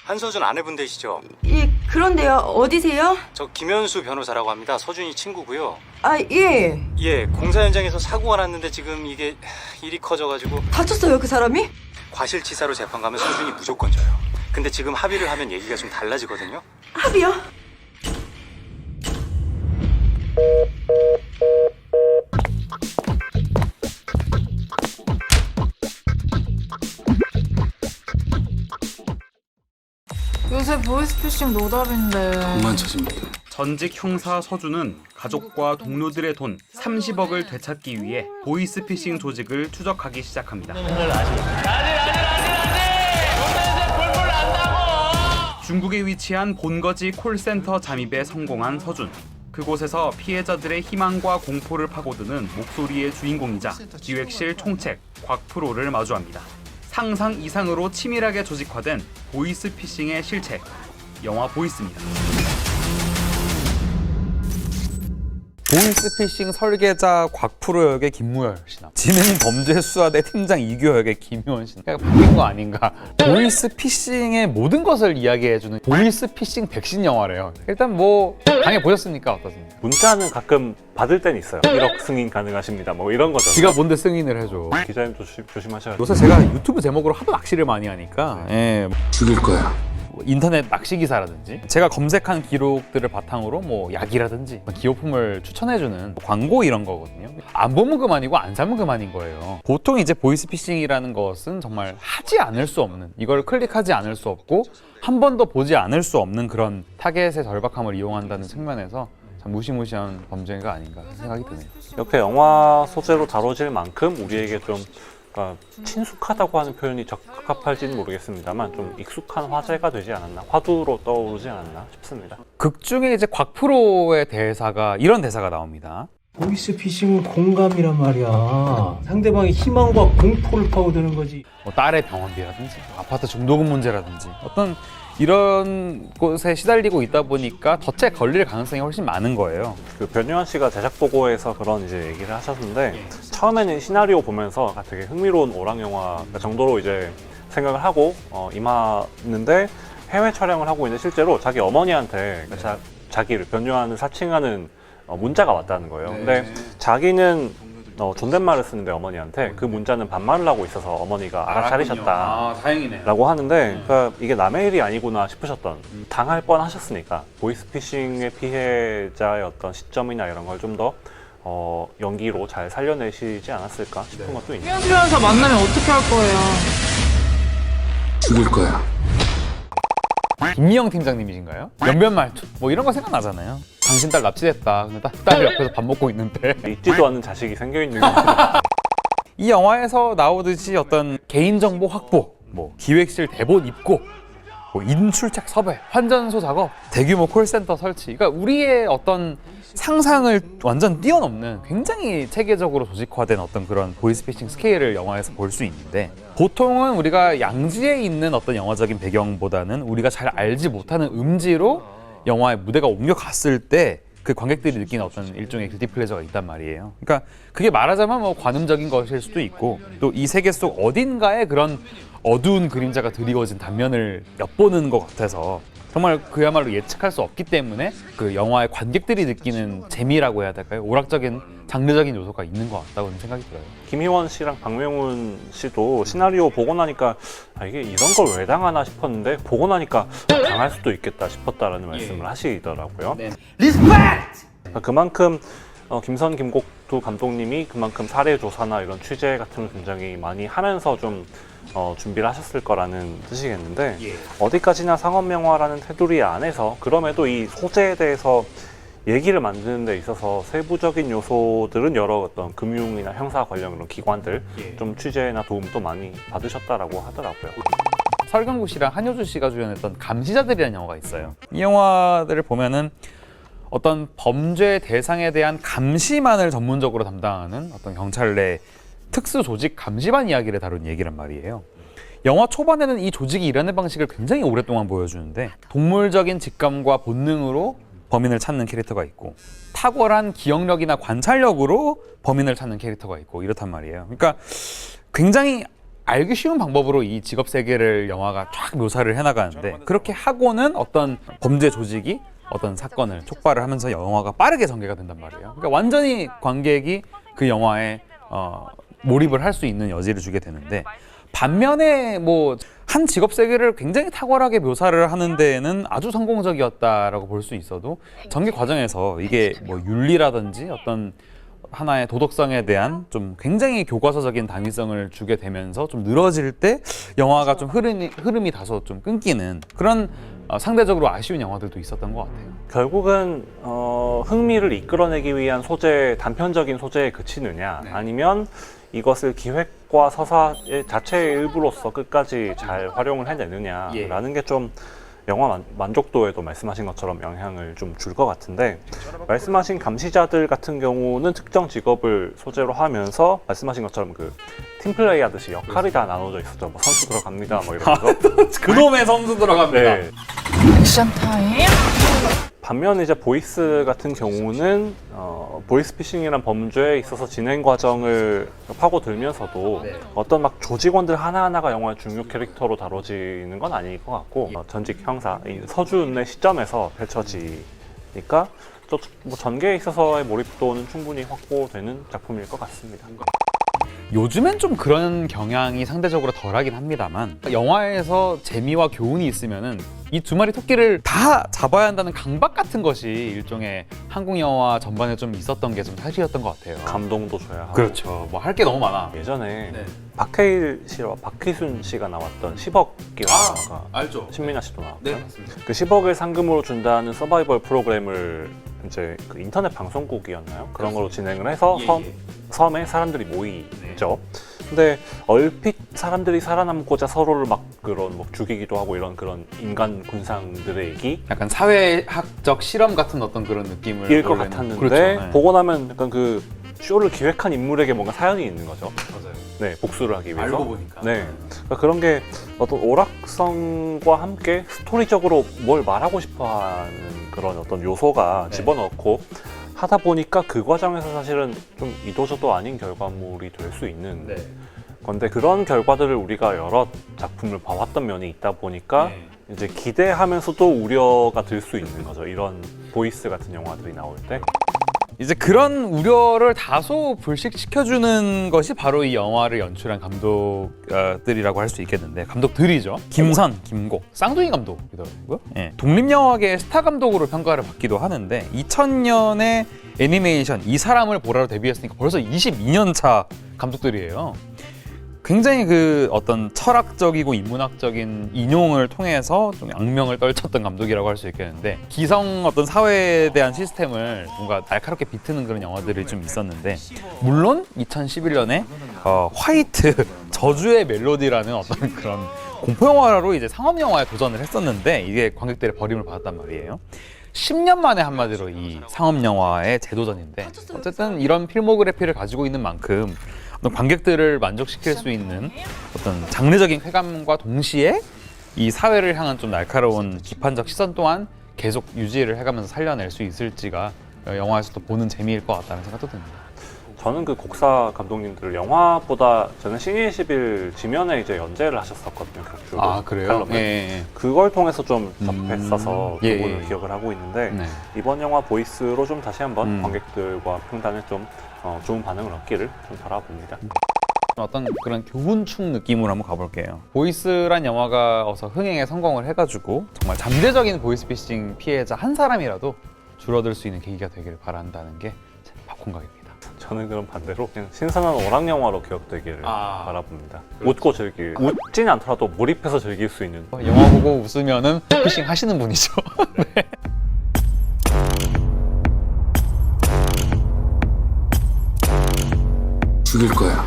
한서준 아내분 되시죠? 예, 그런데요. 어디세요? 저 김현수 변호사라고 합니다. 서준이 친구고요. 아, 예. 예, 공사 현장에서 사고가 났는데 지금 이게 일이 커져가지고 다쳤어요, 그 사람이? 과실치사로 재판 가면 서준이 무조건 져요. 근데 지금 합의를 하면 얘기가 좀 달라지거든요. 합의요? 요새 보이스피싱 노답인데. 그만 쳐집니다. 전직 형사 서준은 가족과 동료들의 돈 30억을 되찾기 위해 보이스피싱 조직을 추적하기 시작합니다. 중국에 위치한 본거지 콜센터 잠입에 성공한 서준. 그곳에서 피해자들의 희망과 공포를 파고드는 목소리의 주인공이자 기획실 총책 곽프로를 마주합니다. 상상 이상으로 치밀하게 조직화된 보이스피싱의 실체, 영화 보이스입니다. 보이스피싱 설계자 곽프로 역의 김무열 씨나 지능범죄수사대 팀장 이규호 역의 김효원 씨나 그러니까 바뀐 거 아닌가. 보이스피싱의 모든 것을 이야기해주는 보이스피싱 백신 영화래요. 일단 뭐 당연히 보셨습니까? 어떠십니까? 문자는 가끔 받을 땐 있어요. 1억 승인 가능하십니다. 뭐 이런 거죠. 지가 뭔데 승인을 해줘. 기자님도 조심하셔야 돼요. 요새 제가 유튜브 제목으로 하도 낚시를 많이 하니까 죽일 거야. 뭐 인터넷 낚시 기사라든지 제가 검색한 기록들을 바탕으로 뭐 약이라든지 기호품을 추천해주는 광고 이런 거거든요. 안 보면 그만이고 안 사면 그만인 거예요. 보통 이제 보이스피싱이라는 것은 정말 하지 않을 수 없는, 이걸 클릭하지 않을 수 없고 한 번도 보지 않을 수 없는 그런 타겟의 절박함을 이용한다는 측면에서 참 무시무시한 범죄가 아닌가 생각이 드네요. 이렇게 영화 소재로 다뤄질 만큼 우리에게 좀 그러니까 친숙하다고 하는 표현이 적합할지는 모르겠습니다만 좀 익숙한 화제가 되지 않았나, 화두로 떠오르지 않았나 싶습니다. 극 중에 이제 곽프로의 대사가 이런 대사가 나옵니다. 보이스피싱은 공감이란 말이야. 상대방의 희망과 공포를 파고드는 거지. 뭐 딸의 병원비라든지 아파트 중도금 문제라든지 어떤 이런 곳에 시달리고 있다 보니까 덫에 걸릴 가능성이 훨씬 많은 거예요. 그 변요한 씨가 제작 보고에서 그런 이제 얘기를 하셨는데 처음에는 시나리오 보면서 되게 흥미로운 오락 영화 정도로 이제 생각을 하고 임하는데 해외 촬영을 하고 있는 실제로 자기 어머니한테 자기를 변요한을 사칭하는 문자가 왔다는 거예요. 근데 자기는 존댓말을 쓰는데 어머니한테 그 문자는 반말을 하고 있어서 어머니가 알아차리셨다 다행이네요. 라고 하는데 그러니까 이게 남의 일이 아니구나 싶으셨던, 당할 뻔 하셨으니까 보이스피싱의 피해자의 어떤 시점이나 이런 걸 좀 더 연기로 잘 살려내시지 않았을까 싶은 것도 있네요. 피해자 만나면 어떻게 할 거예요? 죽일 거야. 김미영 팀장님이신가요? 연변말투 뭐 이런 거 생각나잖아요. 당신 딸 납치됐다. 근데 딸 옆에서 밥 먹고 있는데 있지도 않는 자식이 생겨있는 거. 이 영화에서 나오듯이 어떤 개인정보 확보, 뭐 기획실 대본 입고, 뭐 인출책 섭외, 환전소 작업, 대규모 콜센터 설치. 그러니까 우리의 어떤 상상을 완전 뛰어넘는 굉장히 체계적으로 조직화된 어떤 그런 보이스피싱 스케일을 영화에서 볼 수 있는데, 보통은 우리가 양지에 있는 어떤 영화적인 배경보다는 우리가 잘 알지 못하는 음지로 영화의 무대가 옮겨갔을 때 그 관객들이 느끼는 어떤 일종의 길티 플레저가 있단 말이에요. 그러니까 그게 말하자면 뭐 관음적인 것일 수도 있고 또 이 세계 속 어딘가에 그런 어두운 그림자가 드리워진 단면을 엿보는 것 같아서 정말 그야말로 예측할 수 없기 때문에 그 영화의 관객들이 느끼는 재미라고 해야 될까요? 오락적인 장르적인 요소가 있는 것 같다고 생각이 들어요. 김희원 씨랑 박명훈 씨도 시나리오 보고 나니까 이게 이런 걸 왜 당하나 싶었는데 보고 나니까 당할 수도 있겠다 싶었다라는 말씀을 하시더라고요. 그러니까 그만큼 김선, 김곡 두 감독님이 그만큼 사례 조사나 이런 취재 같은 걸 굉장히 많이 하면서 좀 준비를 하셨을 거라는 뜻이겠는데 어디까지나 상업영화라는 테두리 안에서 그럼에도 이 소재에 대해서 얘기를 만드는 데 있어서 세부적인 요소들은 여러 어떤 금융이나 형사 관련 그런 기관들 좀 취재나 도움도 많이 받으셨다라고 하더라고요. 설경구 씨랑 한효주 씨가 주연했던 감시자들이라는 영화가 있어요. 이 영화들을 보면은 어떤 범죄 대상에 대한 감시만을 전문적으로 담당하는 어떤 경찰 내 특수 조직 감시반 이야기를 다룬 얘기란 말이에요. 영화 초반에는 이 조직이 일하는 방식을 굉장히 오랫동안 보여주는데 동물적인 직감과 본능으로 범인을 찾는 캐릭터가 있고 탁월한 기억력이나 관찰력으로 범인을 찾는 캐릭터가 있고 이렇단 말이에요. 그러니까 굉장히 알기 쉬운 방법으로 이 직업 세계를 영화가 쫙 묘사를 해나가는데 그렇게 하고는 어떤 범죄 조직이 어떤 사건을 촉발을 하면서 영화가 빠르게 전개가 된단 말이에요. 그러니까 완전히 관객이 그 영화에 몰입을 할 수 있는 여지를 주게 되는데 반면에 뭐 한 직업 세계를 굉장히 탁월하게 묘사를 하는 데에는 아주 성공적이었다라고 볼 수 있어도 전개 과정에서 이게 뭐 윤리라든지 어떤 하나의 도덕성에 대한 좀 굉장히 교과서적인 당위성을 주게 되면서 좀 늘어질 때 영화가 좀 흐름이 다소 좀 끊기는 그런 상대적으로 아쉬운 영화들도 있었던 것 같아요. 결국은 흥미를 이끌어내기 위한 소재, 단편적인 소재에 그치느냐, 아니면 이것을 기획과 서사의 자체의 일부로서 끝까지 잘 활용을 해내느냐라는 게 좀 영화 만족도에도 말씀하신 것처럼 영향을 좀 줄 것 같은데, 말씀하신 감시자들 같은 경우는 특정 직업을 소재로 하면서 말씀하신 것처럼 그 팀플레이 하듯이 역할이 다 나눠져 있었죠. 뭐 선수 들어갑니다, 뭐 이런 거. 그놈의 선수 들어갑니다. 네. 액션 타임. 반면 이제 보이스 같은 경우는 보이스피싱이란 범죄에 있어서 진행 과정을 파고들면서도 어떤 막 조직원들 하나하나가 영화의 중요 캐릭터로 다뤄지는 건 아닐 것 같고, 전직 형사인 서준의 시점에서 펼쳐지니까 뭐 전개에 있어서의 몰입도는 충분히 확보되는 작품일 것 같습니다. 요즘엔 좀 그런 경향이 상대적으로 덜하긴 합니다만 영화에서 재미와 교훈이 있으면은 이 두 마리 토끼를 다 잡아야 한다는 강박 같은 것이 일종의 한국 영화 전반에 좀 있었던 게 좀 사실이었던 것 같아요. 감동도 줘야 하고. 그렇죠. 뭐 할 게 너무 많아. 예전에 박해일 씨와 박희순 씨가 나왔던 10억이라는 영화가 알죠. 신민아 씨도 나왔죠. 네, 맞습니다. 그 10억을 상금으로 준다는 서바이벌 프로그램을 이제 그 인터넷 방송국이었나요? 그런 걸로 진행을 해서 섬에 사람들이 모이죠. 근데 얼핏 사람들이 살아남고자 서로를 막 그런 뭐 죽이기도 하고 이런 그런 인간 군상들의 얘기 약간 사회학적 실험 같은 어떤 그런 느낌을 일 것 원래는. 같았는데, 그렇죠. 네. 보고 나면 약간 그 쇼를 기획한 인물에게 뭔가 사연이 있는 거죠. 맞아요. 네, 복수를 하기 위해서. 알고 보니까. 네, 그러니까 그런 게 어떤 오락성과 함께 스토리적으로 뭘 말하고 싶어하는 그런 어떤 요소가 집어넣고 하다 보니까 그 과정에서 사실은 좀 이도저도 아닌 결과물이 될 수 있는 건데, 그런 결과들을 우리가 여러 작품을 봐왔던 면이 있다 보니까 이제 기대하면서도 우려가 들 수 있는 거죠. 이런 보이스 같은 영화들이 나올 때. 이제 그런 우려를 다소 불식시켜주는 것이 바로 이 영화를 연출한 감독들이라고 할 수 있겠는데, 감독들이죠. 김선, 김곡, 쌍둥이 감독이더라고요. 예. 독립영화계의 스타 감독으로 평가를 받기도 하는데 2000년에 애니메이션 이 사람을 보라로 데뷔했으니까 벌써 22년 차 감독들이에요. 굉장히 그 어떤 철학적이고 인문학적인 인용을 통해서 좀 악명을 떨쳤던 감독이라고 할 수 있겠는데, 기성 어떤 사회에 대한 시스템을 뭔가 날카롭게 비트는 그런 영화들이 좀 있었는데, 물론 2011년에 화이트 저주의 멜로디라는 어떤 그런 공포 영화로 이제 상업 영화에 도전을 했었는데 이게 관객들의 버림을 받았단 말이에요. 10년 만에 한마디로 이 상업 영화의 재도전인데, 어쨌든 이런 필모그래피를 가지고 있는 만큼 어떤 관객들을 만족시킬 수 있는 어떤 장르적인 쾌감과 동시에 이 사회를 향한 좀 날카로운 비판적 시선 또한 계속 유지를 해가면서 살려낼 수 있을지가 영화에서도 보는 재미일 것 같다는 생각도 듭니다. 저는 그 곡사 감독님들 영화보다 저는 신의 10일 지면에 이제 연재를 하셨었거든요. 격주로. 아, 그래요? 칼럼을. 예. 그걸 통해서 좀 접했어서 예, 그분을 예. 기억을 하고 있는데, 네. 이번 영화 보이스로 좀 다시 한번 관객들과 평단에 좀 좋은 반응을 얻기를 좀 바라봅니다. 어떤 그런 교훈충 느낌으로 한번 가볼게요. 보이스란 영화가 어서 흥행에 성공을 해가지고 정말 잠재적인 보이스피싱 피해자 한 사람이라도 줄어들 수 있는 계기가 되기를 바란다는 게 제 박홍각입니다. 저는 그럼 반대로 그냥 신선한 오락 영화로 기억되기를 바라봅니다. 웃고 웃진 않더라도 몰입해서 즐길 수 있는. 영화 보고 웃으면은 피싱 하시는 분이죠. 네. 죽일 거야.